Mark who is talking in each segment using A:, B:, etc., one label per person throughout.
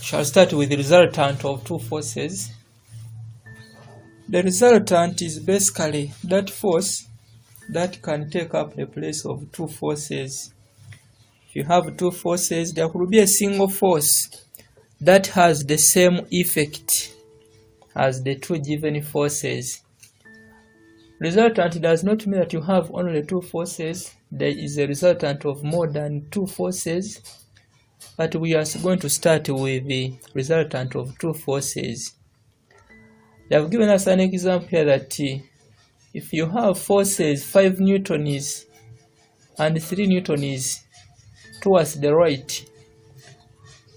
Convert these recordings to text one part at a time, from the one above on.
A: shall start with the resultant of two forces. The resultant is basically that force that can take up the place of two forces. If you have two forces, there could be a single force that has the same effect as the two given forces. Resultant does not mean that you have only two forces. There is a resultant of more than two forces, but we are going to start with the resultant of two forces. They have given us an example here that if you have forces 5 newtons and 3 newtons towards the right,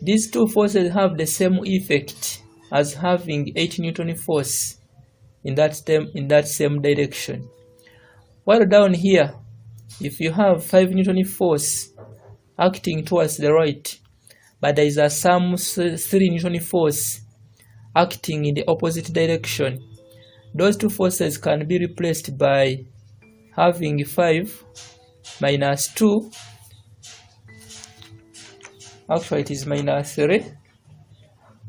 A: these two forces have the same effect as having 8 newton force in that same direction. While down here, if you have 5 newton force acting towards the right, but there is a some 3 newton force acting in the opposite direction, those two forces can be replaced by having 5 minus 2, actually it is minus 3,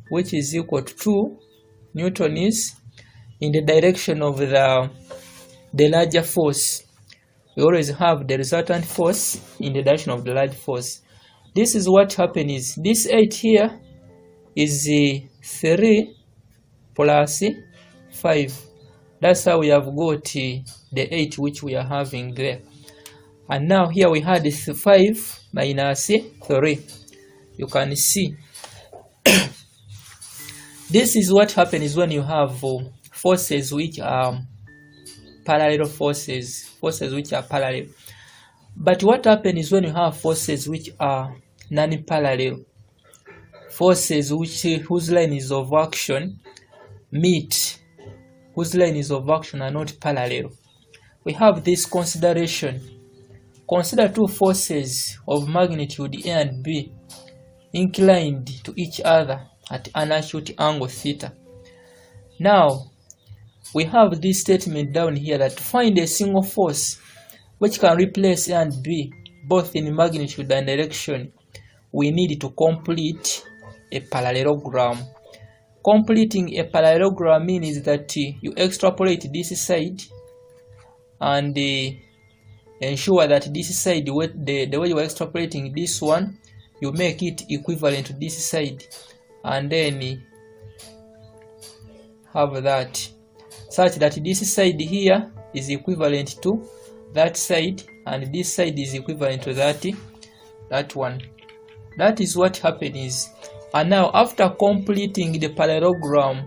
A: which is equal to 2 newtons in the direction of the larger force. We always have the resultant force in the direction of the large force. This is what happens. This 8 here is 3 plus 5. That's how we have got the 8 which we are having there. And now here we had 5 minus 3. You can see. This is what happens when you have forces which are parallel forces which are parallel. But what happens when you have forces which are non-parallel? Forces whose lines of action meet, whose lines of action are not parallel. We have this consideration. Consider two forces of magnitude A and B inclined to each other at an acute angle theta. Now, we have this statement down here that to find a single force which can replace A and B both in magnitude and direction, we need to complete a parallelogram. Completing a parallelogram means that you extrapolate this side and ensure that this side, the way you are extrapolating this one, you make it equivalent to this side, and then have that such that this side here is equivalent to that side and this side is equivalent to that one. That is what happens. And now after completing the parallelogram,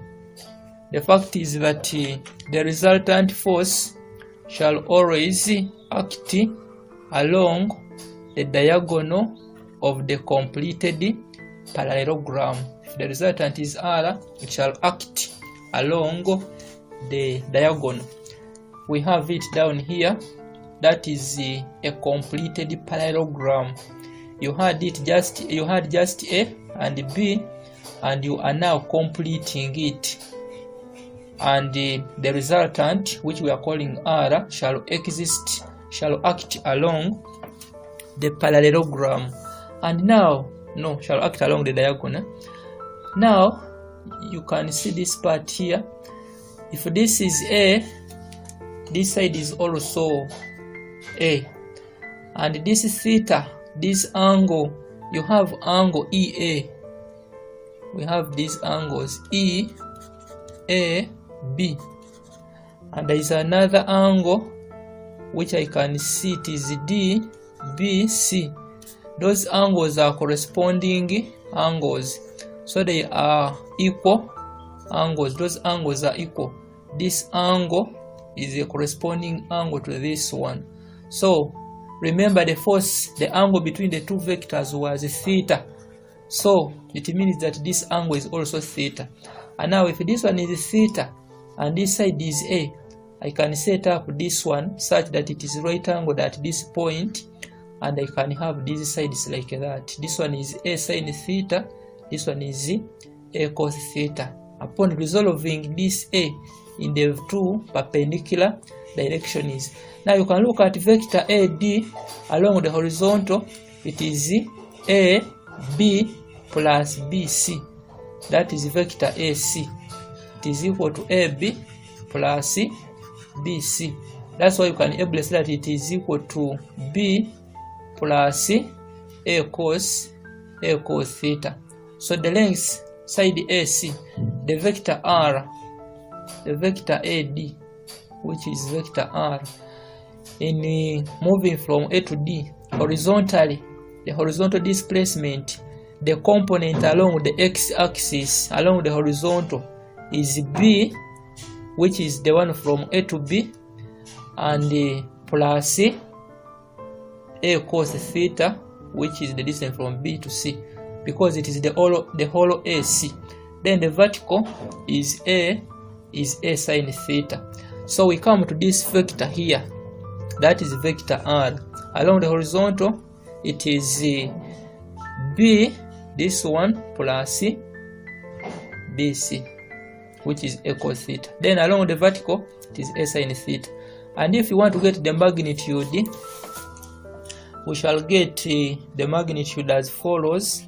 A: the fact is that the resultant force shall always act along the diagonal of the completed parallelogram. If the resultant is R, it shall act along the diagonal. We have it down here. That is a completed parallelogram. You had just A and B, and you are now completing it. And the resultant, which we are calling R, shall act along the parallelogram. And now, no, shall act along the diagonal. Now, you can see this part here. If this is A, this side is also A. And this is theta, this angle, you have angle EA. We have these angles E, A, B. And there is another angle which I can see, it is D, B, C. Those angles are corresponding angles. So they are equal angles. Those angles are equal. This angle is a corresponding angle to this one. So remember the force, the angle between the two vectors was theta. So it means that this angle is also theta. And now if this one is theta and this side is A, I can set up this one such that it is right angled at this point, and I can have these sides like that. This one is A sin theta, this one is A cos theta. Upon resolving this A in the two perpendicular directions, now you can look at vector AD along the horizontal. It is A B plus BC. that is vector AC. It is equal to AB plus BC. That's why you can able say that it is equal to B plus A cos theta. So the length side AC, the vector R, the vector AD, which is vector R, in moving from A to D horizontally, the horizontal displacement, the component along the x-axis along the horizontal is B, which is the one from A to B, and plus A cos theta, which is the distance from B to C, because it is the whole AC. Then the vertical is A sin theta. So we come to this vector here, that is vector R. Along the horizontal, it is B, this one, plus BC, which is A cos theta. Then along the vertical, it is A sin theta. And if you want to get the magnitude, we shall get the magnitude as follows.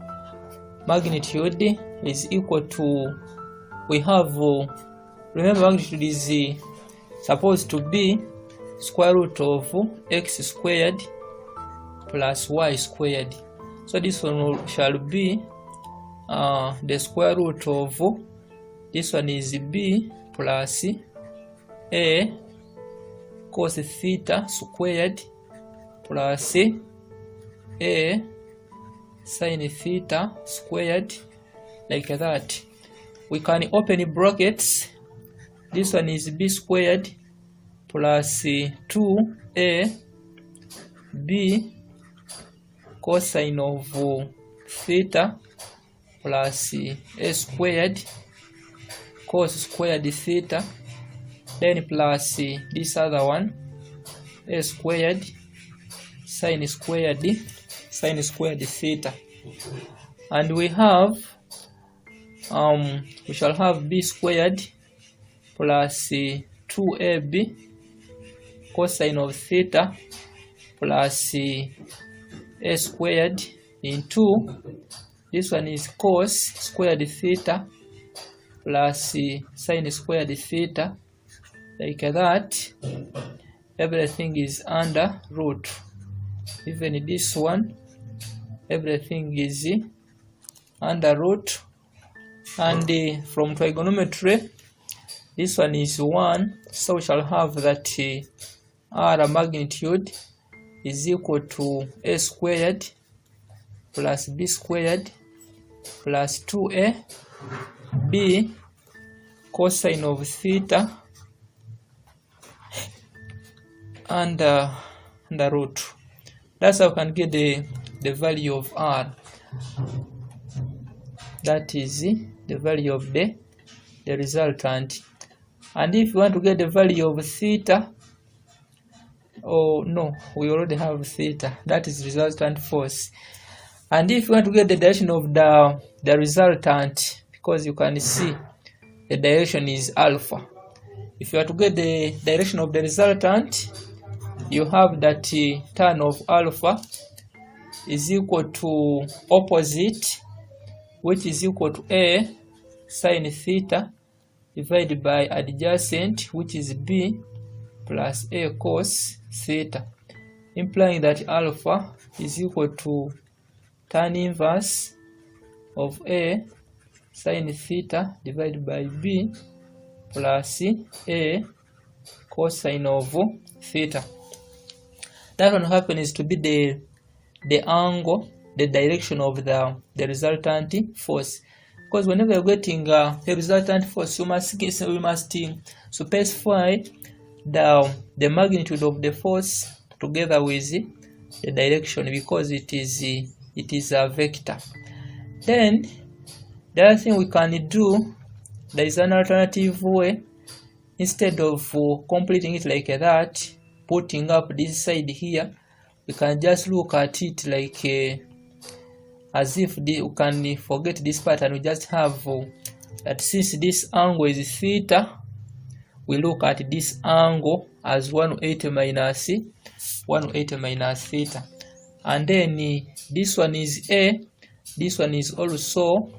A: Magnitude is equal to, we have, remember magnitude is supposed to be square root of x squared plus y squared. So this one shall be the square root of, this one is B plus A cos theta squared plus A sin theta squared, like that. We can open brackets. This one is B squared plus 2A B cosine of theta plus A squared cos squared theta, then plus this other one, A squared sin squared theta. And we have we shall have B squared plus 2AB cosine of theta plus A squared into, this one is cos squared theta plus sin squared theta, like that. Everything is under root. Even this one, everything is under root. And from trigonometry, this one is 1, so we shall have that R magnitude is equal to A squared plus B squared plus 2A B cosine of theta under root. That's how we can get the value of R. That is the value of the resultant. And if you want to get the value of theta, oh no, we already have theta, that is resultant force. And if you want to get the direction of the resultant, because you can see the direction is alpha, if you are to get the direction of the resultant, you have that tan of alpha is equal to opposite, which is equal to A sin theta divided by adjacent, which is B plus A cos theta, implying that alpha is equal to tan inverse of A sin theta divided by B plus A cosine of theta. That one happens to be the angle, the direction of the resultant force. Because whenever you're getting a resultant force, we must specify the magnitude of the force together with the direction, because it is a vector. Then the other thing we can do, there is an alternative way. Instead of completing it like that, putting up this side here, we can just look at it like as if you can forget this part, and we just have that since this angle is theta, we look at this angle as 180 minus theta, and then this one is A, this one is also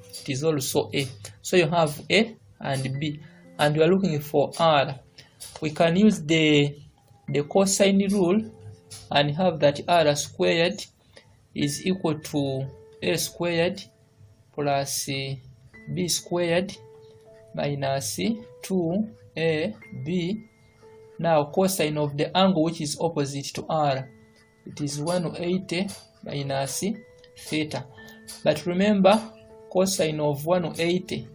A: A. So you have A and B, and we are looking for R. We can use the cosine rule and have that R squared is equal to A squared plus B squared minus 2AB. Now cosine of the angle which is opposite to R, it is 180 minus theta. But remember, cosine of 180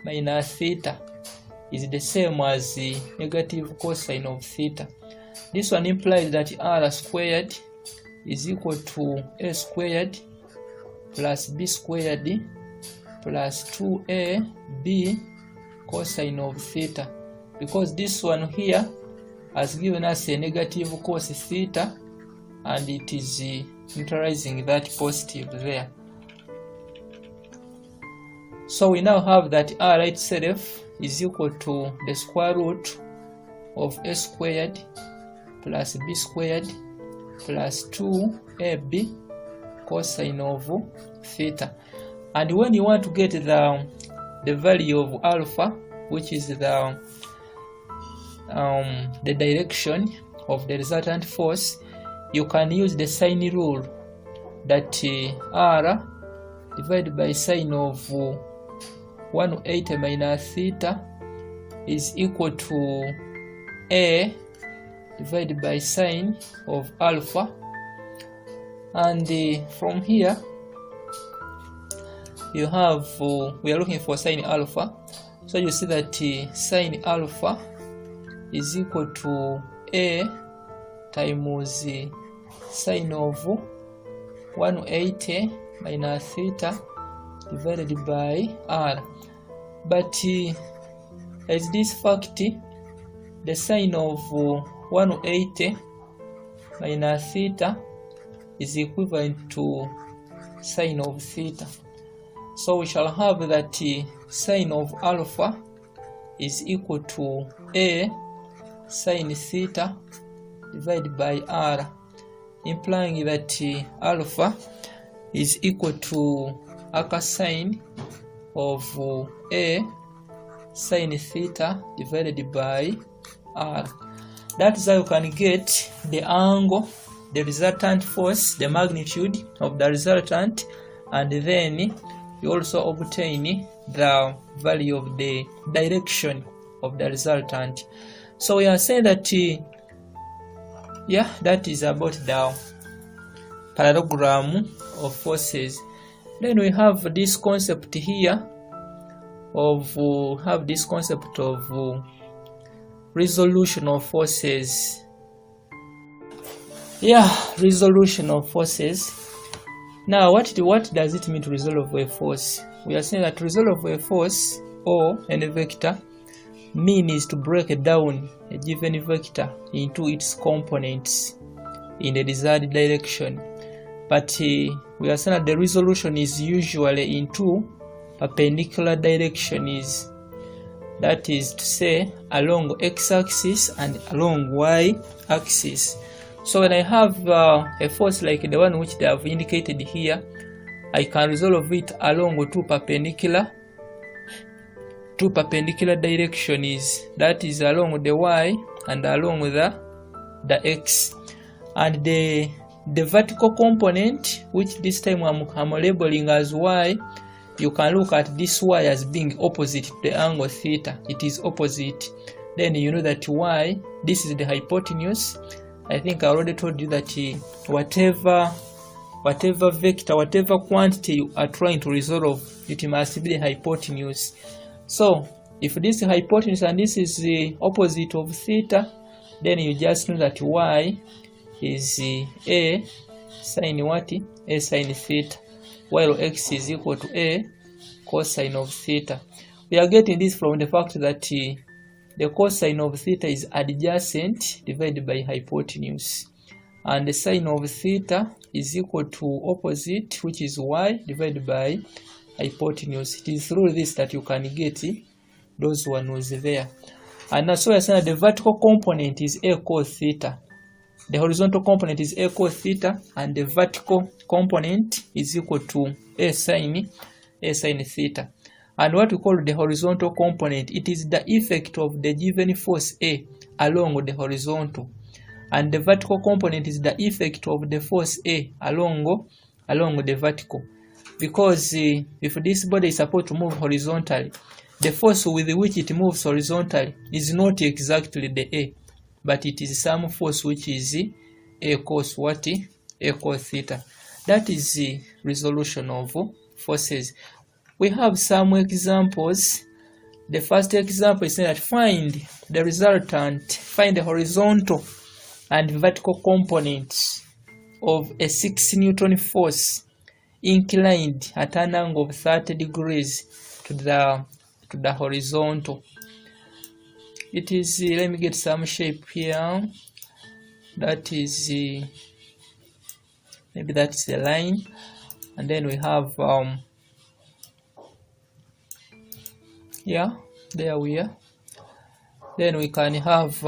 A: minus theta is the same as the negative cosine of theta. This one implies that R squared is equal to A squared plus B squared plus 2AB cosine of theta, because this one here has given us a negative cos theta and it is neutralizing that positive there. So we now have that R itself is equal to the square root of A squared plus B squared plus 2AB cosine of theta. And when you want to get the value of alpha, which is the direction of the resultant force, you can use the sine rule, that R divided by sine of 180 minus theta is equal to A divided by sine of alpha. And from here you have, we are looking for sine alpha, so you see that sine alpha is equal to A times sine of 180 minus theta divided by R. But as this fact, the sine of 180 minus theta is equivalent to sine of theta. So we shall have that sine of alpha is equal to A sine theta divided by R, implying that alpha is equal to arc sine of A sine theta divided by R. That is how you can get the angle, the resultant force, the magnitude of the resultant, and then you also obtain the value of the direction of the resultant. So we are saying that that is about the parallelogram of forces. Then we have this concept here of resolution of forces. Resolution of forces. Now what does it mean to resolve a force? We are saying that resolve a force or any vector means to break down a given vector into its components in the desired direction. But we are saying that the resolution is usually in two perpendicular directions, that is to say along x-axis and along y-axis. So when I have a force like the one which they have indicated here, I can resolve it along two perpendicular directions, that is along the y and along the x. And the vertical component, which this time I'm labeling as y, you can look at this y as being opposite to the angle theta. It is opposite. Then you know that y, this is the hypotenuse. I think I already told you that whatever vector, whatever quantity you are trying to resolve, it must be the hypotenuse. So if this is hypotenuse and this is the opposite of theta, then you just know that y is A sine what? A sine theta, while x is equal to A cosine of theta. We are getting this from the fact that the cosine of theta is adjacent divided by hypotenuse, and the sine of theta is equal to opposite, which is y, divided by hypotenuse. It is through this that you can get those one was there. And so we are saying that the vertical component is A cos theta. the horizontal component is a cos theta, and the vertical component is equal to a sine theta. And what we call the horizontal component, it is the effect of the given force A along the horizontal, and the vertical component is the effect of the force A along the vertical. Because if this body is supposed to move horizontally, the force with which it moves horizontally is not exactly the A, but it is some force which is A cos what? A cos theta. That is the resolution of forces. We have some examples. The first example is that find the resultant, find the horizontal and vertical components of a 6 Newton force inclined at an angle of 30 degrees to the horizontal. It is, let me get some shape here. That is, maybe that's the line, and then we have yeah, there we are. Then we can have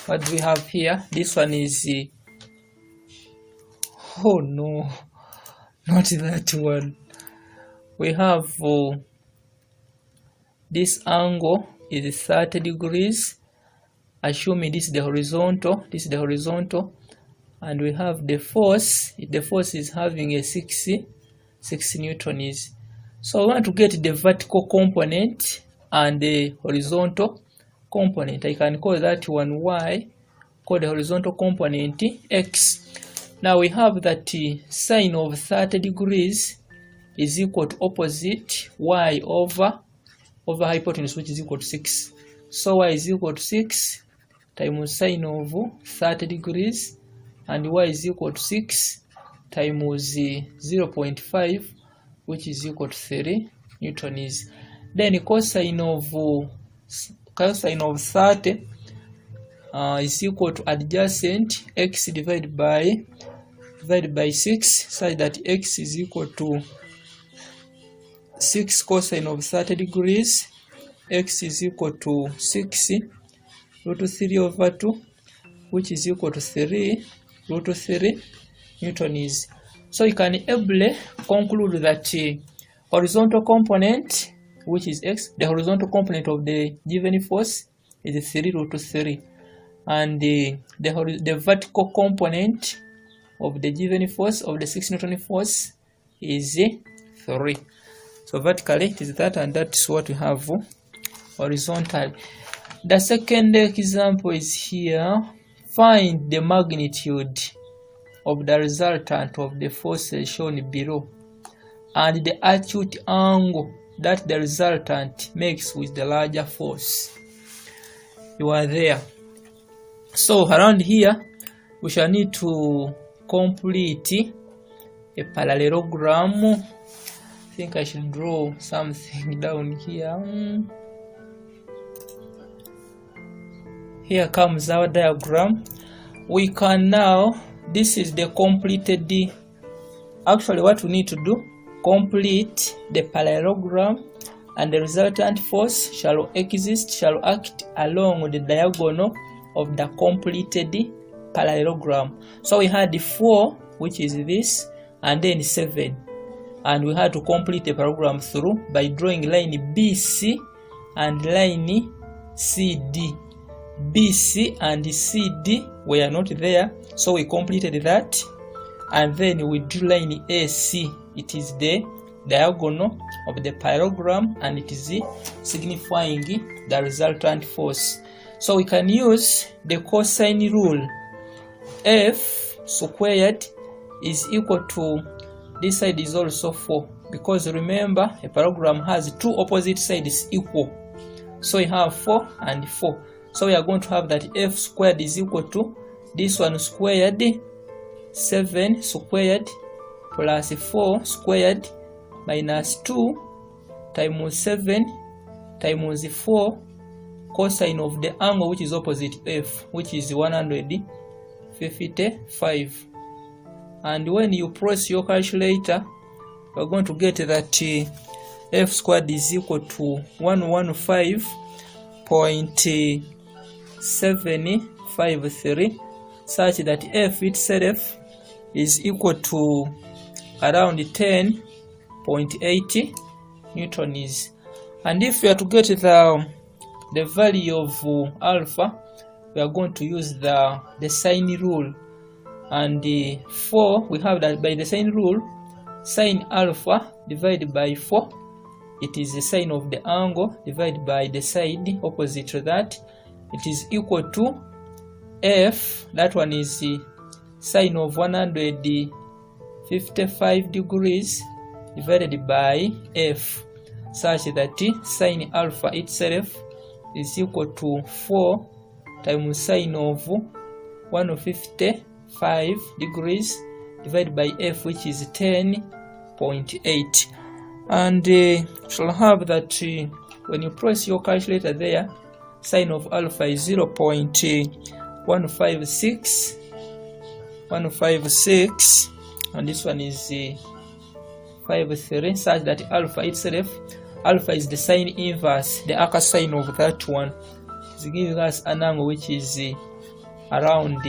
A: what do we have here? This one is oh no, not that one. We have this angle is 30 degrees, assuming this is the horizontal, and we have the force. The force is having a 6 newtons. So we want to get the vertical component and the horizontal component. I can call that one y, call the horizontal component x. Now we have that sine of 30 degrees is equal to opposite y over hypotenuse, which is equal to 6. So y is equal to 6 times sine of 30 degrees, and y is equal to 6 times 0.5, which is equal to 3 newtons. Then cosine of 30 is equal to adjacent x divided by 6, such that x is equal to 6 cosine of 30 degrees. X is equal to 6 root 3 over 2, which is equal to 3 root 3 newtons. So you can ably conclude that horizontal component, which is x, the horizontal component of the given force is 3 root 3, and the vertical component of the given force of the 6 Newton force is 3. So vertically it is that, and that's what we have horizontal. The second example is here. Find the magnitude of the resultant of the forces shown below and the acute angle that the resultant makes with the larger force. You are there. So around here we shall need to complete a parallelogram. I think I should draw something down here. Here comes our diagram. We can now, this is the completed, actually what we need to do, complete the parallelogram, and the resultant force shall act along the diagonal of the completed parallelogram. So we had 4, which is this, and then 7, and we had to complete the parallelogram through by drawing line BC and line CD. BC and CD were not there, so we completed that, and then we drew line AC. It is the diagonal of the parallelogram, and it is signifying the resultant force. So we can use the cosine rule. F squared is equal to, this side is also 4, because remember a parallelogram has 2 opposite sides equal, so we have 4 and 4. So we are going to have that f squared is equal to this one squared, 7 squared plus 4 squared minus 2 times 7 times 4 cosine of the angle which is opposite f, which is 155. And when you press your calculator, you are going to get that f squared is equal to 115.75 153, such that F itself is equal to around 10.80 newtons. And if we are to get the value of alpha, we are going to use the sine rule. And for we have that by the sine rule, sine alpha divided by 4, it is the sine of the angle divided by the side opposite to that. It is equal to F, that one is sine of 155 degrees divided by F, such that sine alpha itself is equal to 4 times sine of 155 degrees divided by F, which is 10.8. And shall have that when you press your calculator there, sine of alpha is 0.156, and this one is 53, such that alpha itself, alpha is the sine inverse, the arc sine of that one. It's giving us an angle which is around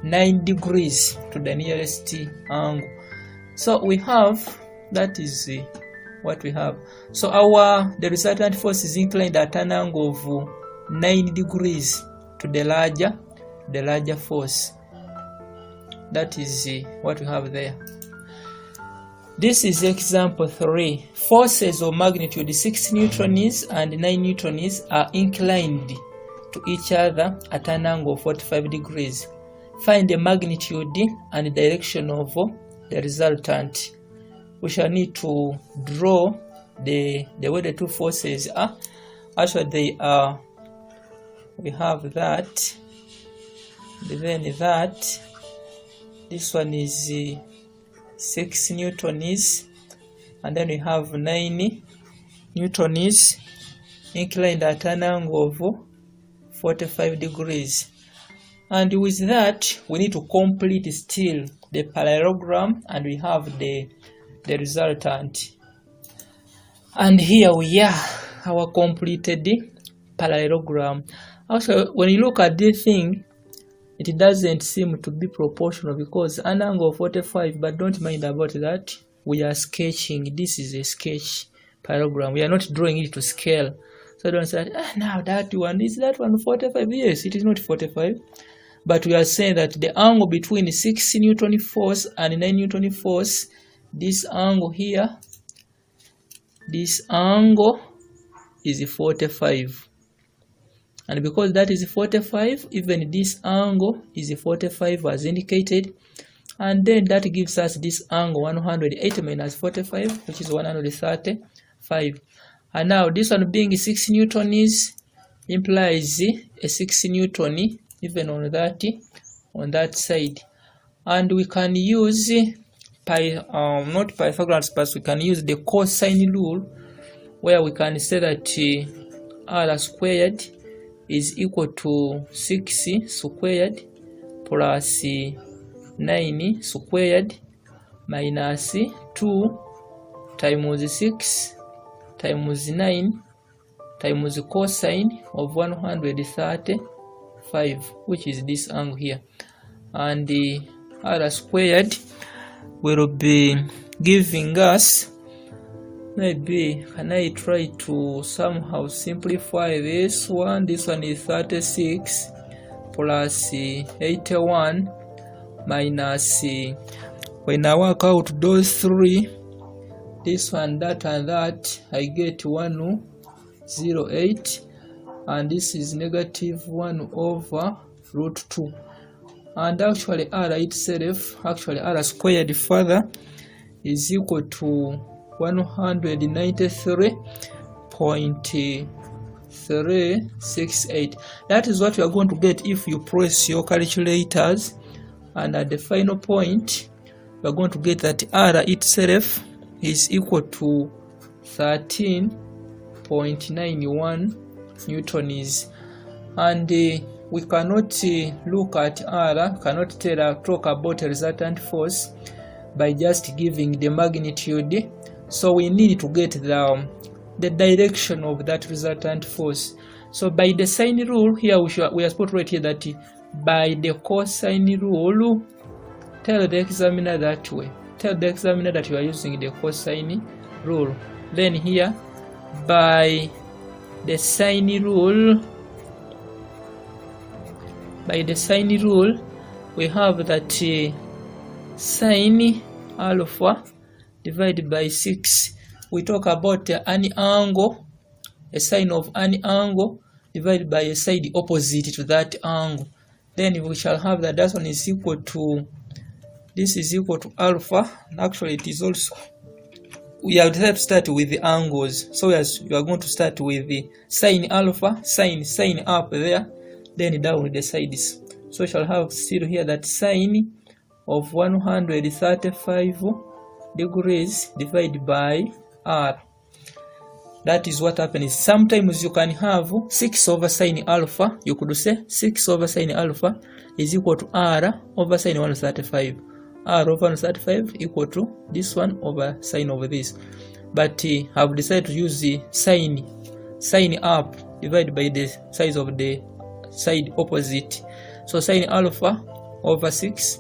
A: 9 degrees to the nearest angle. So we have, that is what we have. So the resultant force is inclined at an angle of 9 degrees to the larger force. That is what we have there. This is example 3. Forces of magnitude 6 newtons and 9 newtons are inclined to each other at an angle of 45 degrees. Find the magnitude and direction of the resultant. We shall need to draw the way the two forces are. Actually, they are. We have that. Then that. This one is 6 newtons, and then we have 9 newtons inclined at an angle of 45 degrees. And with that, we need to complete still the parallelogram, and we have the resultant. And here we are, our completed parallelogram. Also, when you look at this thing, it doesn't seem to be proportional because an angle of 45, but don't mind about that. We are sketching. This is a sketch parallelogram. We are not drawing it to scale. So don't say, now that one, is that one 45? Yes, it is not 45. But we are saying that the angle between 6 Newton force and 9 Newton force, this angle here, this angle is 45. And because that is 45, even this angle is 45 as indicated. And then that gives us this angle 180 minus 45, which is 135. And now this one being 6 newtons implies a 6 newton even on that side. And we can use not Pythagoras, but we can use the cosine rule, where we can say that r squared is equal to 6 squared plus 9 squared minus 2 times 6 times 9 times cosine of 135, which is this angle here. And the r squared will be giving us, maybe, can I try to somehow simplify this one? This one is 36 plus 81 minus, when I work out those three, this one, that, and that, I get 108, and this is negative 1 over root 2. And actually r itself, actually r squared further, is equal to 193.368. That is what you are going to get if you press your calculators, and at the final point we are going to get that r itself is equal to 13.91 newtons. And we cannot look at r, cannot talk about a resultant force by just giving the magnitude. So we need to get the direction of that resultant force. So by the sine rule here, we are supposed to write here that by the cosine rule. Tell the examiner that way. Tell the examiner that you are using the cosine rule. Then here, by the sine rule, we have that sine alpha divided by 6. We talk about an angle, a sine of an angle divided by a side opposite to that angle. Then we shall have that one is equal to, this is equal to alpha. Actually, it is also, we have to start with the angles. So as you are going to start with the sine alpha, sine up there, then down with the sides. So we shall have still here that sine of 135 degrees divided by r. That is what happens. Sometimes you can have 6 over sine alpha. You could say 6 over sine alpha is equal to r over sine 135. R over 135 equal to this one over sine over this. But I've decided to use the sine up divided by the size of the side opposite. So sine alpha over 6,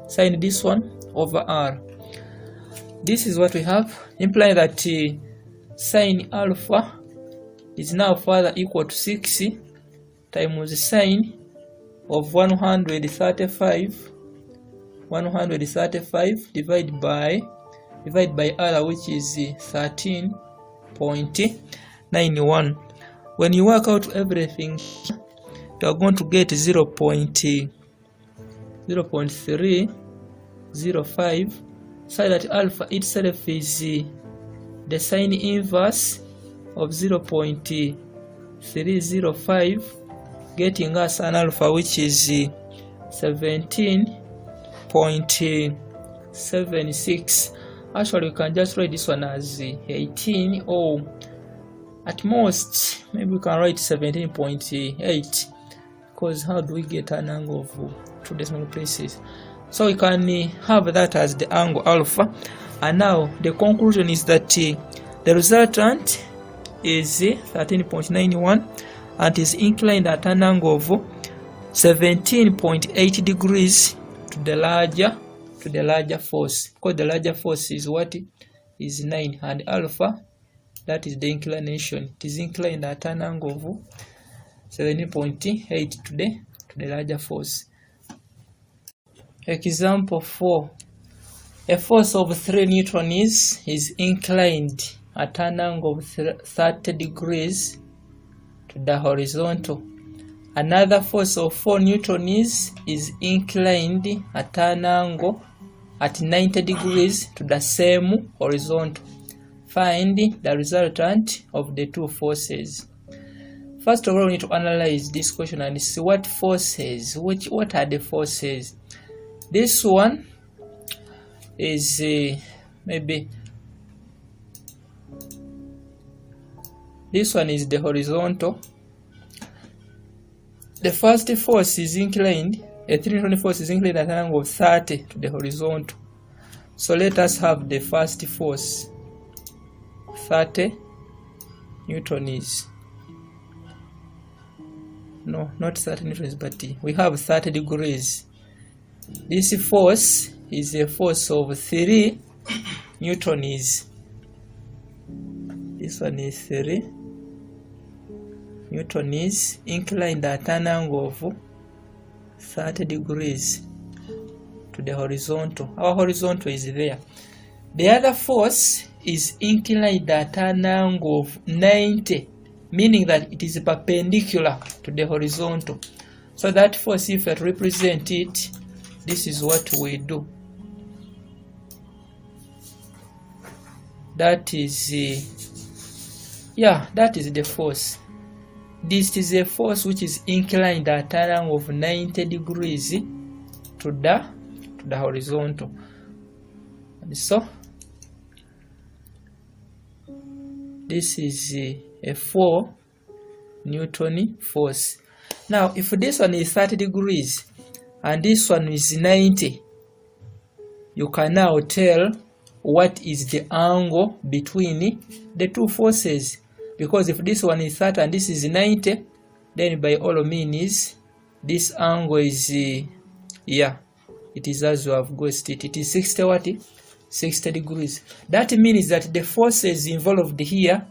A: sine this one over r. This is what we have, implying that sine alpha is now further equal to 6 times sine of 135 divided by r, which is 13.91. When you work out everything, you are going to get 0.305, so that alpha itself is the sine inverse of 0.305, getting us an alpha which is 17.76. Actually, we can just write this one as 18, or at most maybe we can write 17.8, because how do we get an angle of 2 decimal places? So we can have that as the angle alpha. And now the conclusion is that the resultant is 13.91 and is inclined at an angle of 17.8 degrees to the larger force, because the larger force is what is 9, and alpha, that is the inclination, it is inclined at an angle of 17.8 to the larger force. Example 4. A force of 3 newtons is inclined at an angle of 30 degrees to the horizontal. Another force of 4 newtons is inclined at an angle at 90 degrees to the same horizontal. Find the resultant of the two forces. First of all, we need to analyze this question and see what forces, what are the forces. This one is maybe this one is the horizontal. The first force is inclined, a 3 newton force is inclined at an angle of 30 to the horizontal. So let us have the first force, 30 newtons. No, not 30 newtons, but we have 30 degrees. This force is a force of 3 newtons. This one is 3 newtons inclined at an angle of 30 degrees to the horizontal. Our horizontal is there. The other force is inclined at an angle of 90, meaning that it is perpendicular to the horizontal. So that force, if I represent it, this is what we do. That is that is the force. This is a force which is inclined at an angle of 90 degrees to the horizontal. And so this is a 4 Newton force. Now if this one is 30 degrees and this one is 90, you can now tell what is the angle between the two forces, because if this one is 30 and this is 90, then by all means this angle is yeah, it is as we have guessed it. It is 60 what? 60 degrees. That means that the forces involved here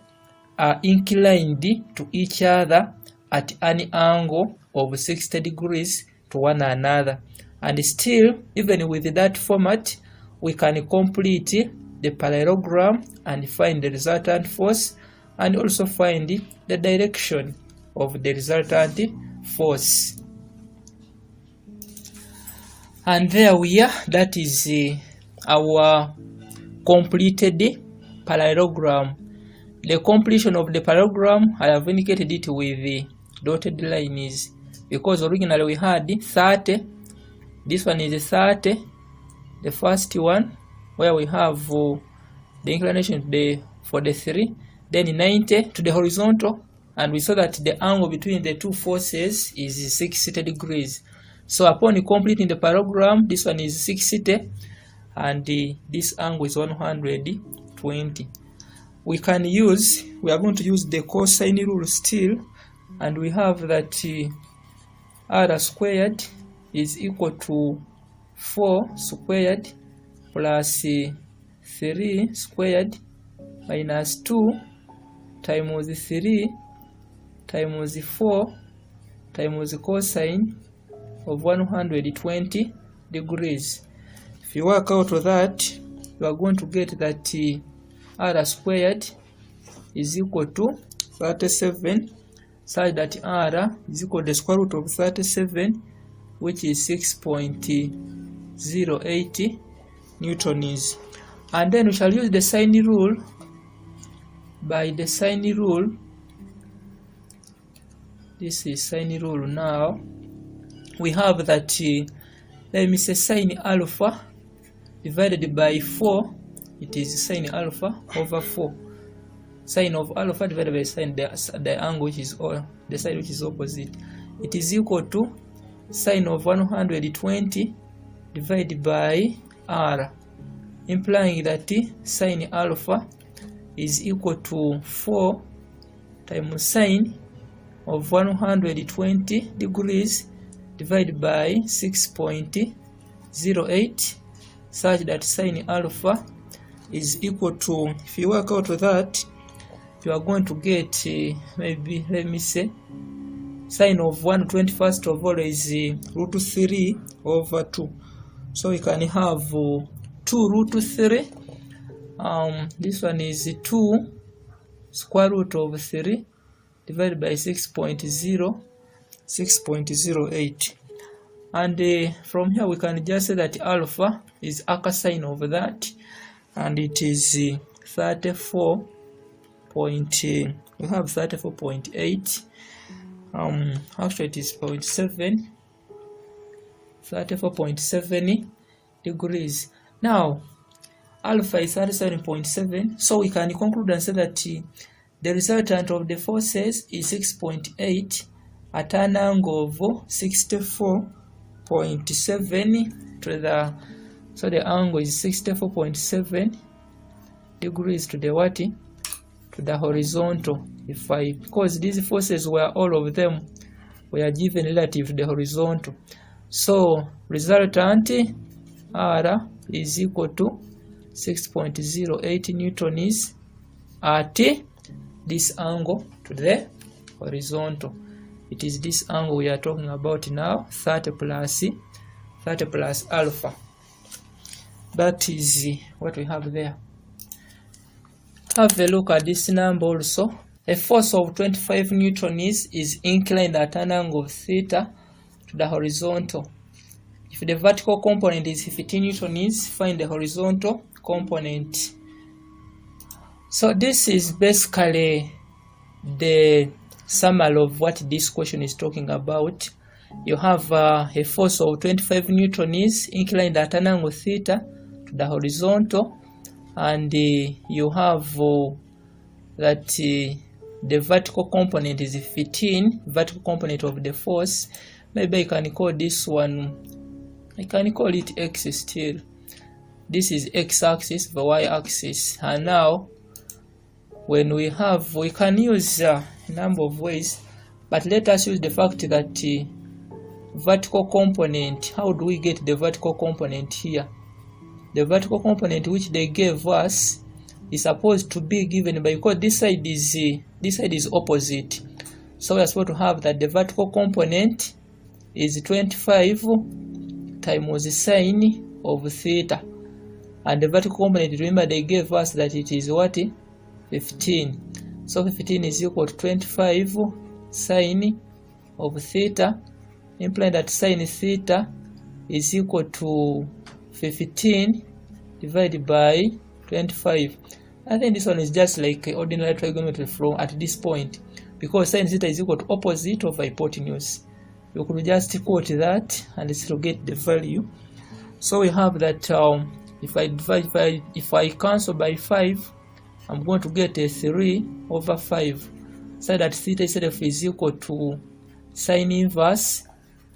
A: are inclined to each other at an angle of 60 degrees to one another. And still, even with that format, we can complete the parallelogram and find the resultant force, and also find the direction of the resultant force. And there we are. That is our completed parallelogram. The completion of the parallelogram, I have indicated it with the dotted lines, because originally we had 30. This one is 30, the first one, where we have the inclination for the 3, then 90 to the horizontal, and we saw that the angle between the two forces is 60 degrees. So upon completing the parallelogram, this one is 60 and this angle is 120. We are going to use the cosine rule still, and we have that r squared is equal to 4 squared plus 3 squared minus 2 times 3 times 4 times cosine of 120 degrees. If you work out of that, you are going to get that r squared is equal to 37, such that r is equal to the square root of 37, which is 6.08 newtons. And then we shall use the sine rule. By the sine rule, this is sine rule now, we have that, let me say, sine alpha divided by 4, it is sine alpha over 4. Sine of alpha divided by sine, the angle which is, or the side which is opposite, it is equal to sine of 120 divided by r, implying that sine alpha is equal to 4 times sine of 120 degrees divided by 6.08, such that sine alpha is equal to, if you work out of that, you are going to get maybe, let me say, sine of 120 first of all is root 3 over 2. So we can have 2 root 3. This one is 2 square root of 3 divided by 6.08. And from here we can just say that alpha is a sine of that, and it is 34. We have 34.8. Actually it is 0.7, 34.7 degrees. Now alpha is 37.7, so we can conclude and say that the resultant of the forces is 6.8 at an angle of 64.7 to the, so the angle is 64.7 degrees to the what? To the horizontal. Because these forces were, all of them were given relative to the horizontal. So resultant R is equal to 6.08 newtons at this angle to the horizontal. It is this angle we are talking about now, 30 plus alpha. That is what we have there. Have a look at this number also. A force of 25 newtons is inclined at an angle of theta to the horizontal. If the vertical component is 15 newtons, find the horizontal component. So this is basically the summary of what this question is talking about. You have a force of 25 newtons inclined at an angle theta to the horizontal, and you have that the vertical component is 15, vertical component of the force. Maybe I can call this one, I can call it x still. This is x-axis, the y-axis. And now when we can use a number of ways, but let us use the fact that vertical component. How do we get the vertical component here? The vertical component which they gave us is supposed to be given by, because this side is opposite, so we are supposed to have that the vertical component is 25 times the sine of theta, and the vertical component, remember they gave us that it is what? 15. So 15 is equal to 25 sine of theta, implying that sine theta is equal to 15 divided by 25. I think this one is just like ordinary trigonometry flow at this point, because sine theta is equal to opposite of hypotenuse. You could just quote that and still get the value. So we have that if I cancel by 5, I'm going to get a 3 over 5. So that theta itself is equal to sine inverse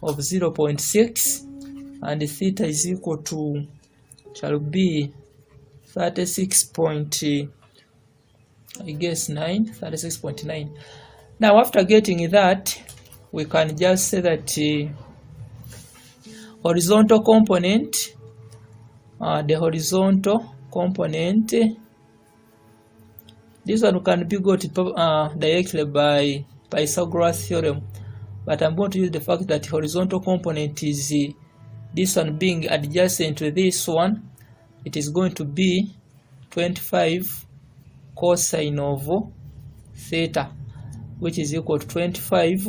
A: of 0.6, and the theta is equal to, shall be 36.9. Now after getting that, we can just say that horizontal component, the horizontal component, this one can be got directly by Pythagoras theorem, but I'm going to use the fact that horizontal component is this one being adjacent to this one. It is going to be 25 cosine of theta, which is equal to 25,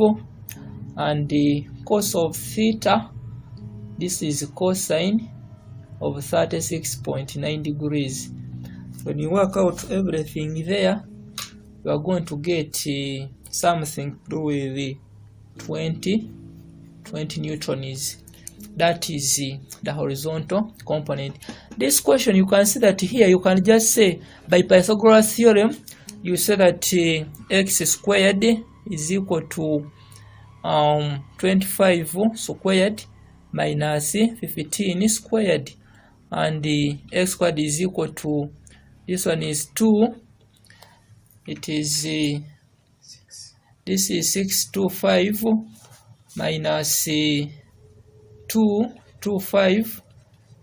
A: and the cos of theta, this is cosine of 36.9 degrees. When you work out everything there, you are going to get something to do with 20 newtons. That is the horizontal component. This question, you can see that here you can just say by Pythagoras theorem, you say that x squared is equal to 25 squared minus 15 squared, and the x squared is equal to, this one is 2, it is this is 625 minus 225,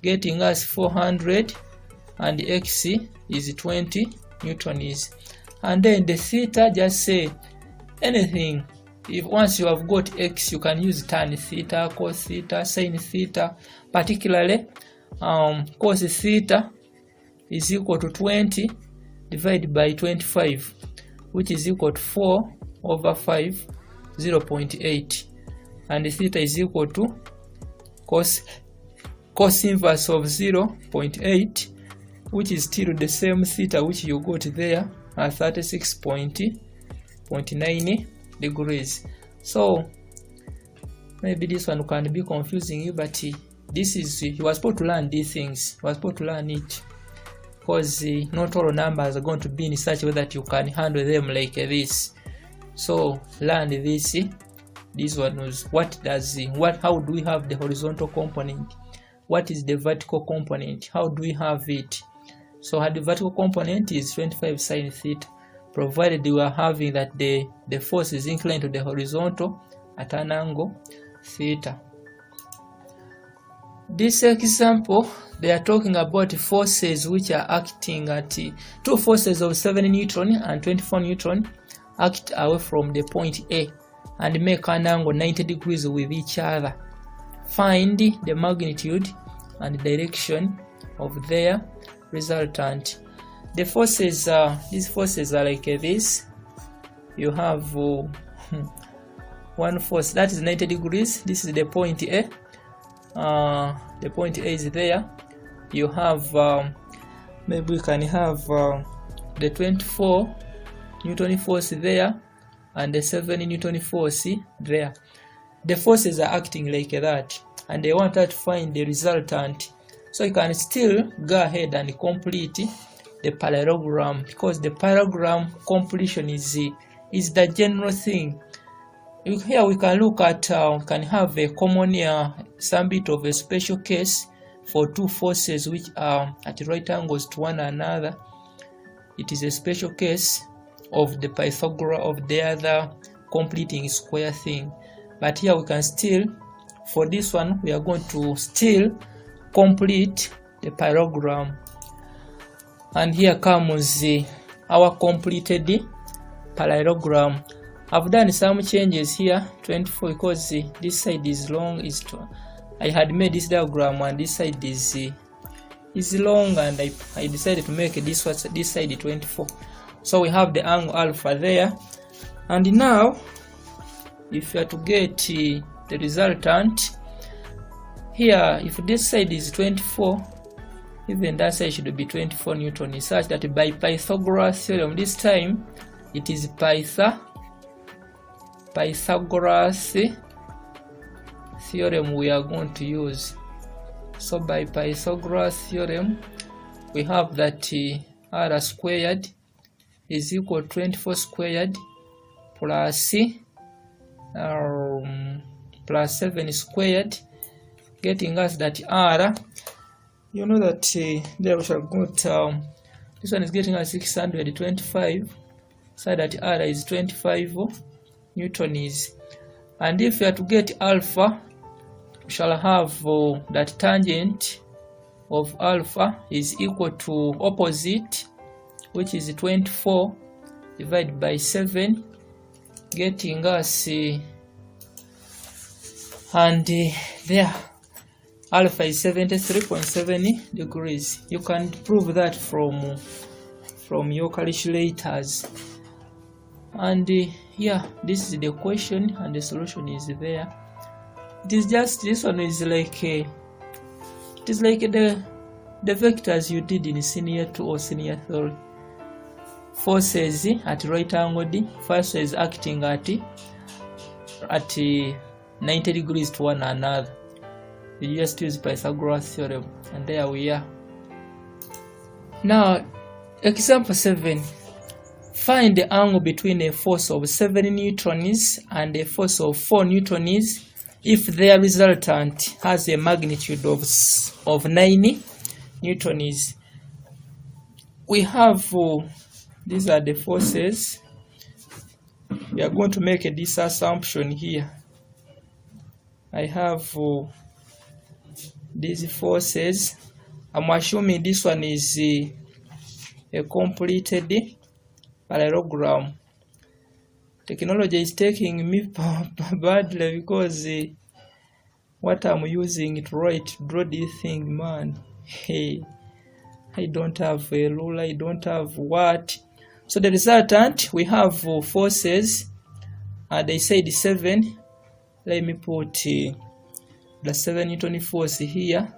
A: getting us 400, and x is 20 newtons. And then the theta, just say anything. If once you have got x, you can use tan theta, cos theta, sin theta. Particularly cos theta is equal to 20 divided by 25, which is equal to 4 over 5, 0.8, and the theta is equal to cos inverse of 0.8, which is still the same theta which you got there at 36.9 degrees. So maybe this one can be confusing you, but this is, you are supposed to learn these things, you are supposed to learn it, because not all numbers are going to be in such a way that you can handle them like this. So learn this. This one was how do we have the horizontal component? What is the vertical component? How do we have it? So the vertical component is 25 sine theta, provided you are having that the force is inclined to the horizontal at an angle theta. This example, they are talking about forces which are acting at two forces of 7 Newton and 24 Newton act away from the point A and make an angle 90 degrees with each other. Find the magnitude and direction of their resultant. The forces, these forces are like this. You have one force that is 90 degrees. This is the point A. The point A is there. You have maybe we can have the 24 Newton force there and the 7 Newton force there. The forces are acting like that, and they want us to find the resultant. So you can still go ahead and complete the parallelogram, because the parallelogram completion is the general thing. Here we can look at, can have a common some bit of a special case for two forces which are at right angles to one another. It is a special case of the Pythagoras, of the other completing square thing. But here we can still for this one we are going to still complete the parallelogram, and here comes our completed parallelogram. I've done some changes here, 24, because this side is long. I had made this diagram and this side is long, and I decided to make this side 24. So we have the angle alpha there, and now if you are to get the resultant here, if this side is 24, even that side should be 24 Newton, is such that by Pythagoras theorem, this time it is Pythagoras theorem we are going to use. So by Pythagoras theorem we have that r squared is equal to 24 squared plus 7 squared, getting us that r, you know that there we shall got this one is getting us 625, so that r is 25 Newtons. And if we are to get alpha, we shall have that tangent of alpha is equal to opposite, which is 24 divided by 7, getting us and there alpha is 73.7 degrees. You can prove that from your calculators. And yeah, this is the question and the solution is there. It is just, this one is like it is like the vectors you did in senior 2 or senior 3. Forces at right angle, first is acting at 90 degrees to one another. You just use Pythagoras theorem, and there we are. Now example 7. Find the angle between a force of 7 newtons and a force of 4 newtons if their resultant has a magnitude of 9 newtons. We have these are the forces. We are going to make this assumption here. I have these forces. I'm assuming this one is a completed parallelogram. Technology is taking me badly because what I'm using to draw this thing, man. Hey, I don't have a ruler, I don't have what. So the resultant, we have forces, and they said 7. Let me put the 7 Newton force here,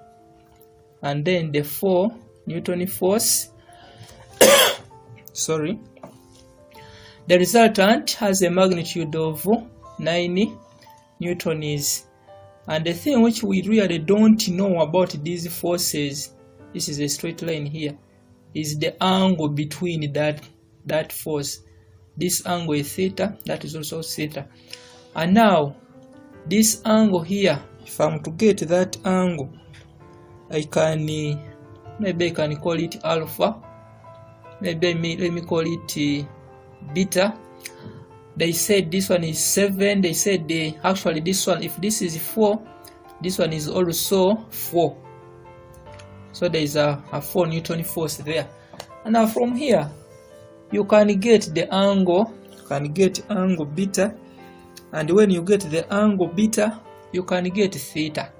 A: and then the 4 Newton force. Sorry. The resultant has a magnitude of 9 newtons. And the thing which we really don't know about these forces, this is a straight line here, is the angle between that force. This angle is theta, that is also theta. And now this angle here, if I'm to get that angle, maybe I can call it alpha, maybe let me call it beta. They said this one is 7. They said actually this one, if this is 4, this one is also 4. So there is a 4 Newton force there. And now from here you can get the angle, angle beta, and when you get the angle beta you can get theta,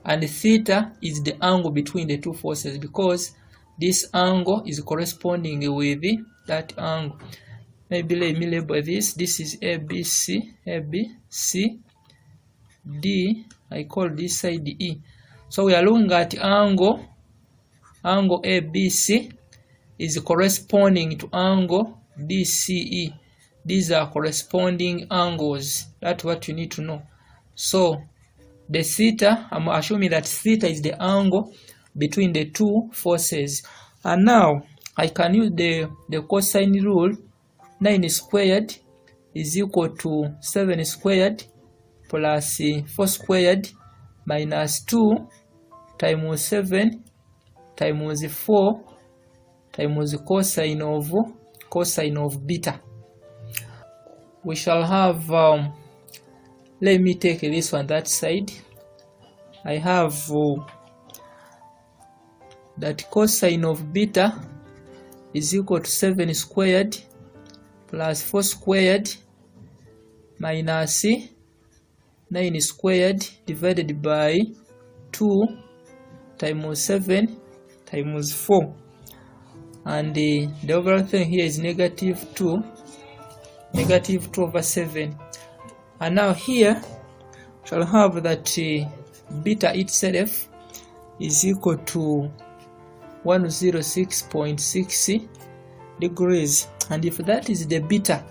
A: and theta is the angle between the two forces, because this angle is corresponding with that angle. Maybe let me label this. This is ABC, D. I call this side E. So we are looking at angle ABC is corresponding to angle DCE. These are corresponding angles. That's what you need to know. So the theta, I'm assuming that theta is the angle between the two forces. And now I can use the cosine rule. 9 squared is equal to 7 squared plus 4 squared minus 2 times 7 times 4 times cosine of beta. We shall have let me take this one that side. I have that cosine of beta is equal to 7 squared plus 4 squared minus 9 squared divided by 2 times 7 times 4, and the overall thing here is negative 2 over 7. And now here shall have that beta itself is equal to 106.6 degrees, and if that is the beta,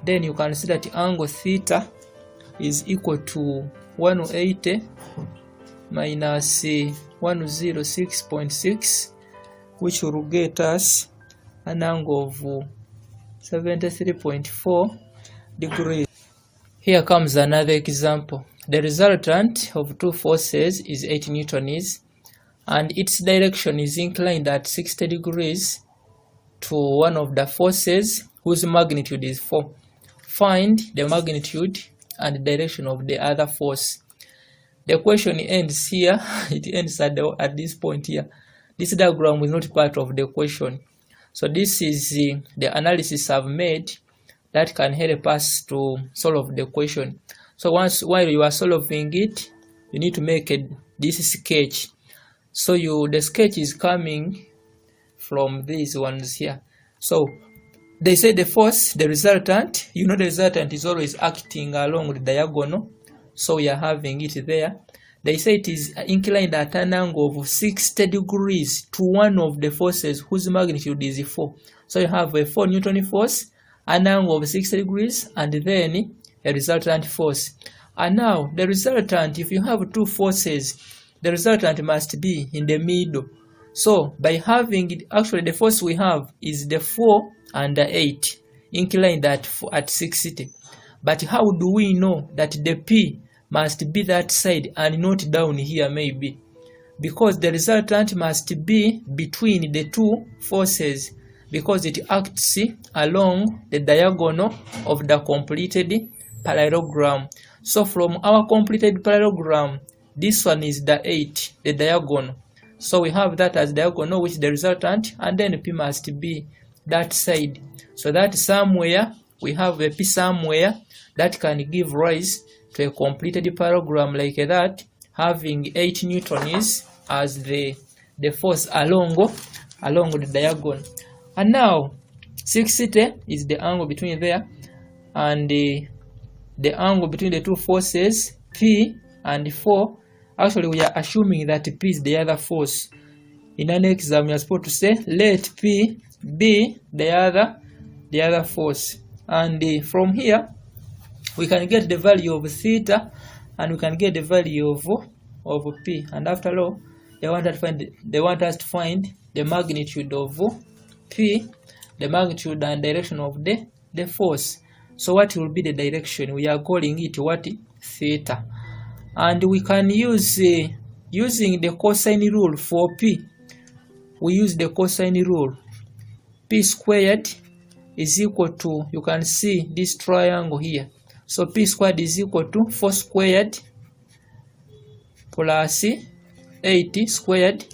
A: then you can see that angle theta is equal to 180 minus 106.6, which will get us an angle of 73.4 degrees. Here comes another example. The resultant of two forces is 8 newtons, and its direction is inclined at 60 degrees to one of the forces whose magnitude is 4. Find the magnitude and direction of the other force. The question ends here. It ends at this point here. This diagram is not part of the question. So this is the analysis I've made that can help us to solve the question. So while you are solving it, you need to make this sketch. So the sketch is coming from these ones here. So they say the force, the resultant, the resultant is always acting along the diagonal. So we are having it there. They say it is inclined at an angle of 60 degrees to one of the forces whose magnitude is 4. So you have a 4 Newton force, an angle of 60 degrees, and then a resultant force. And now the resultant, if you have two forces, the resultant must be in the middle. So by having it, actually the force we have is the 4 and the 8 inclined at 60. But how do we know that the P must be that side and not down here maybe? Because the resultant must be between the two forces, because it acts along the diagonal of the completed parallelogram. So from our completed parallelogram, this one is the 8, the diagonal. So we have that as diagonal, which is the resultant, and then P must be that side. So that somewhere, we have a P somewhere that can give rise to a completed parallelogram like that, having 8 newtons as the force along the diagonal. And now 60 is the angle between there, and the angle between the two forces P and 4. Actually we are assuming that P is the other force. In an exam you are supposed to say let P be the other force, and from here we can get the value of theta, and we can get the value of P. And after all, they want us to find the magnitude of P, the magnitude and direction of the force. So what will be the direction? We are calling it what? Theta. And we can use using the cosine rule for P. We use the cosine rule. P squared is equal to, you can see this triangle here. So P squared is equal to 4 squared plus 8 squared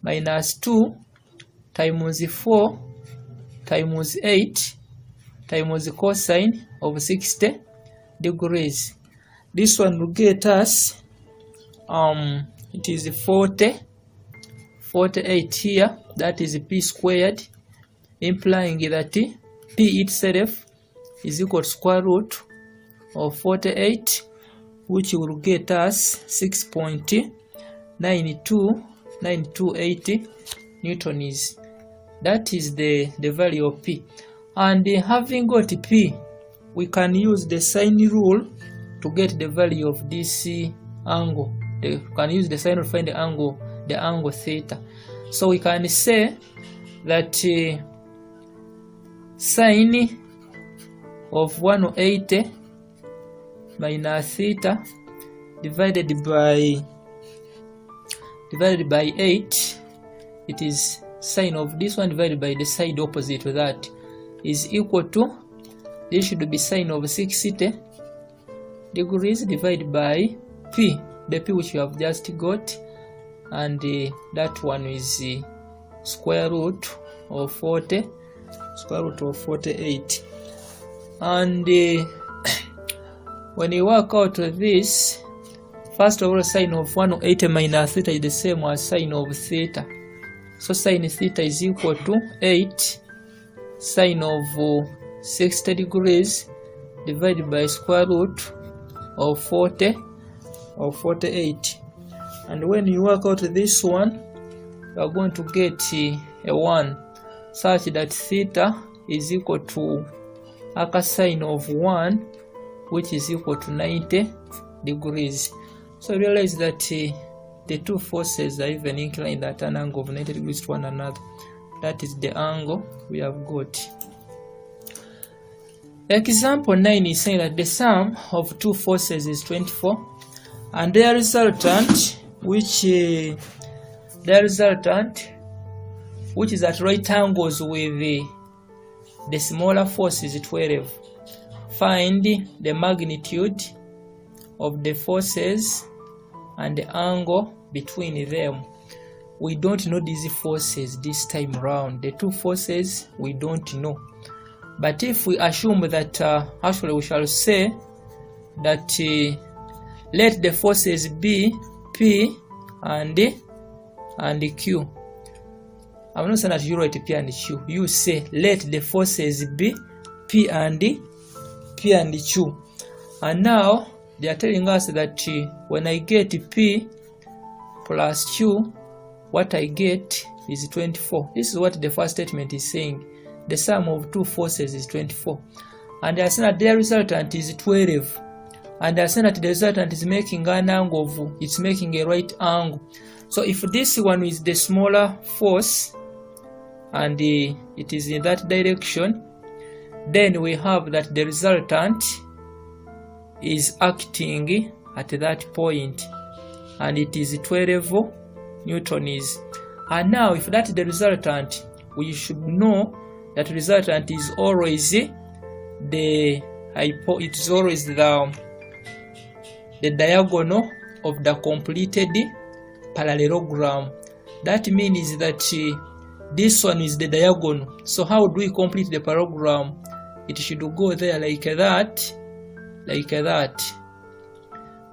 A: minus 2 times 4 times 8 times cosine of 60 degrees. This one will get us it is 48 here. That is P squared, implying that P itself is equal to square root of 48, which will get us 6.9280 newtons. That is the value of P. And having got P, we can use the sine rule to get the value of this angle. We can use the sine to find the angle theta. So we can say that sine of 180 minus theta divided by 8, it is sine of this one divided by the side opposite to that, is equal to, this should be sine of 60 degrees divided by P, the p which you have just got, and that one is square root of 40, square root of 48. And when you work out this, first of all, sine of 180 minus theta is the same as sine of theta. So sine theta is equal to 8 sine of 60 degrees divided by square root of 40 or 48. And when you work out this one, you are going to get a 1 such that theta is equal to a sine of 1, which is equal to 90 degrees. So realize that the two forces are even inclined at an angle of 90 degrees to one another. That is the angle we have got. Example 9 is saying that the sum of two forces is 24, and their resultant, which is at right angles with the smaller force, is 12. Find the magnitude of the forces and the angle between them. We don't know these forces this time around. The two forces we don't know. But if we assume that actually we shall say that let the forces be P and Q. I'm not saying that you write P and Q. You say let the forces be P and Q. And now they are telling us that when I get P plus Q, what I get is 24. This is what the first statement is saying. The sum of two forces is 24. And they are saying that their resultant is 12. And they are saying that the resultant is making an angle, it's making a right angle. So if this one is the smaller force, and it is in that direction, then we have that the resultant is acting at that point, and it is 12 newtons. And now if that is the resultant, we should know that resultant is always the diagonal of the completed parallelogram. That means that this one is the diagonal. So how do we complete the parallelogram? It should go there like that, like that.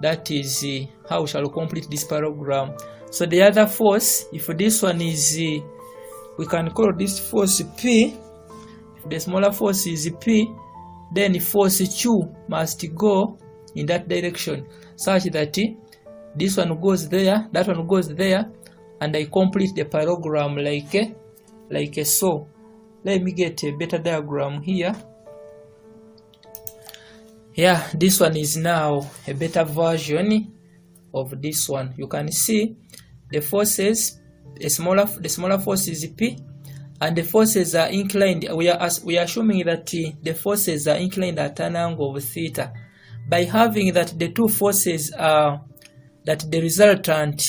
A: That is how we shall complete this parallelogram. So the other force, if this one is, we can call this force P. If the smaller force is P, then force Q must go in that direction, such that this one goes there, that one goes there, and I complete the parallelogram like so. Let me get a better diagram here. Yeah, this one is now a better version of this one. You can see the forces, the smaller force is P, and the forces are inclined. We are assuming that the forces are inclined at an angle of theta. By having that the two forces are, that the resultant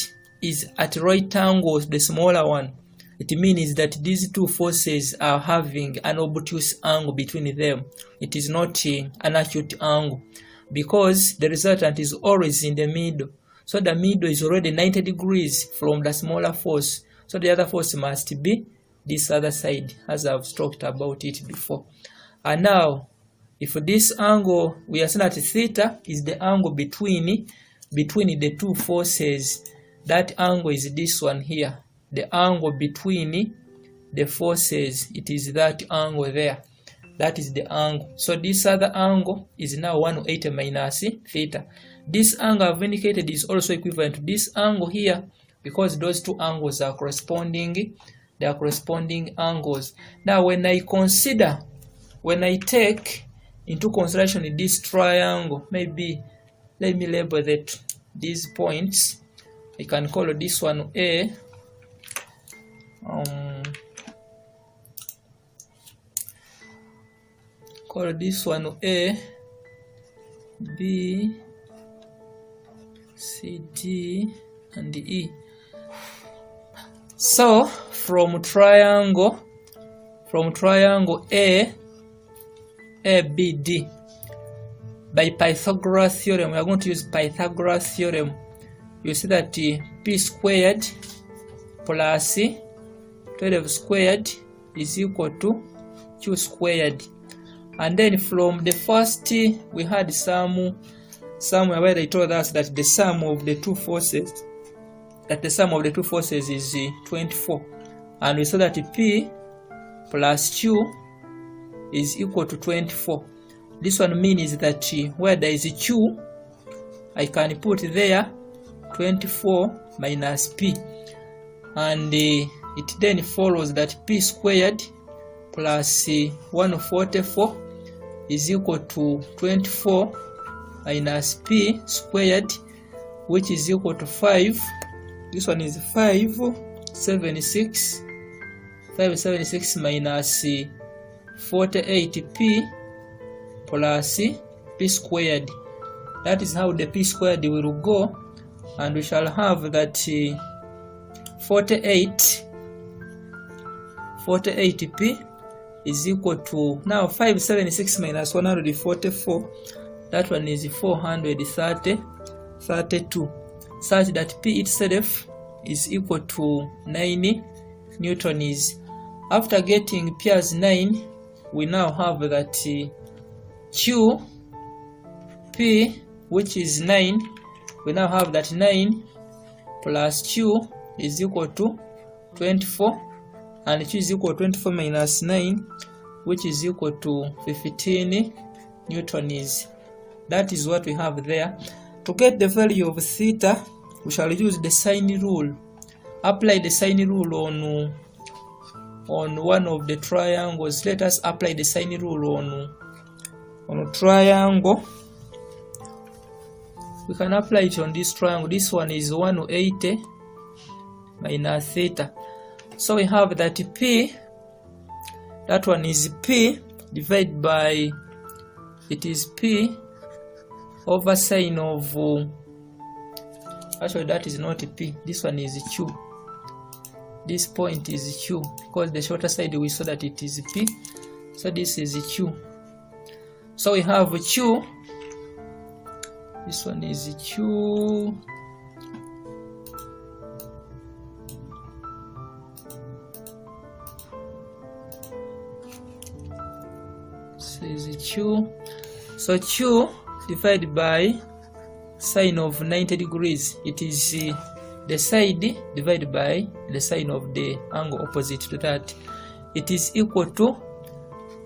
A: is at right angles, the smaller one, it means that these two forces are having an obtuse angle between them. It is not an acute angle, because the resultant is always in the middle. So the middle is already 90 degrees from the smaller force. So the other force must be this other side, as I've talked about it before. And now, if this angle, we are saying that theta is the angle between the two forces. That angle is this one here. The angle between the forces, it is that angle there. That is the angle. So this other angle is now 180 minus theta. This angle I've indicated is also equivalent to this angle here, because those two angles are corresponding. They are corresponding angles. Now when I take into consideration this triangle, maybe let me label these points. I can call this one A. Call this one A, B, C, D, and E. So from triangle A, B, D, by Pythagoras theorem, we are going to use Pythagoras theorem. you see that p squared plus 12 squared is equal to q squared. And then from the first we had somewhere where they told us that the sum of the two forces is 24, and we saw that p plus q is equal to 24. This one means that where there is q, I can put there 24 minus p, and it then follows that p squared plus 144 is equal to 24 minus p squared, which is equal to 5. This one is 576 minus 48p plus p squared. That is how the p squared will go, and we shall have that 48p is equal to, now 576 minus 144, that one is 432, such that p itself is equal to 9 newtons. After getting p as 9, we now have that q p, which is 9, we now have that 9 plus q is equal to 24, and q is equal to 24 minus 9, which is equal to 15 newtons. That is what we have there. To get the value of theta, we shall use the sine rule. Apply the sine rule on one of the triangles. Let us apply the sine rule on a triangle. We can apply it on this triangle. This one is 180 minus theta. So we have that p, that one is p divided by, it is p over sine of, actually that is not p, this one is q. This point is q, because the shorter side we saw that it is p, so this is q. So we have q, this one is q, this is q. So q divided by sine of 90 degrees, it is the side divided by the sine of the angle opposite to that. It is equal to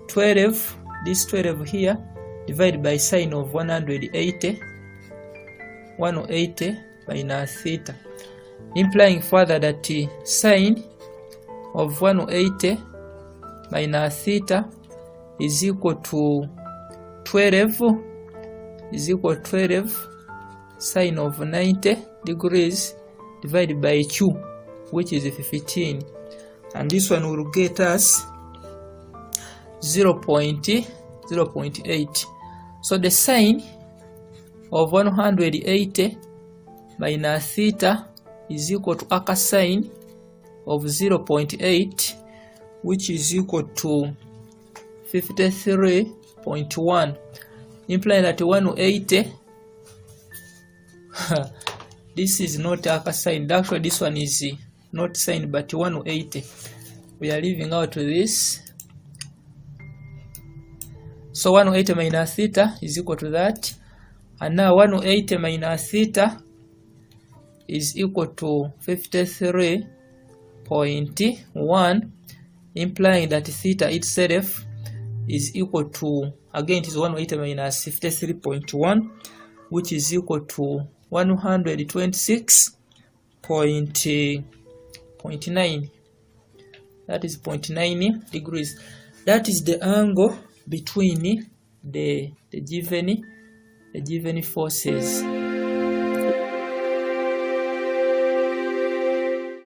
A: 12, this 12 here, divided by sine of 180 minus theta, implying further that sine of 180 minus theta is equal to 12, is equal to 12 sine of 90 degrees divided by q, which is 15, and this one will get us 0.8. So the sine of 180 minus theta is equal to arc sine of 0.8, which is equal to 53.1, implying that 180 this is not arc sine. Actually this one is not sine but 180. We are leaving out this. So 180 minus theta is equal to that, and now 180 minus theta is equal to 53.1, implying that theta itself is equal to, again it is 180 minus 53.1, which is equal to 126.9. That is 0.9 degrees. That is the angle between the given forces.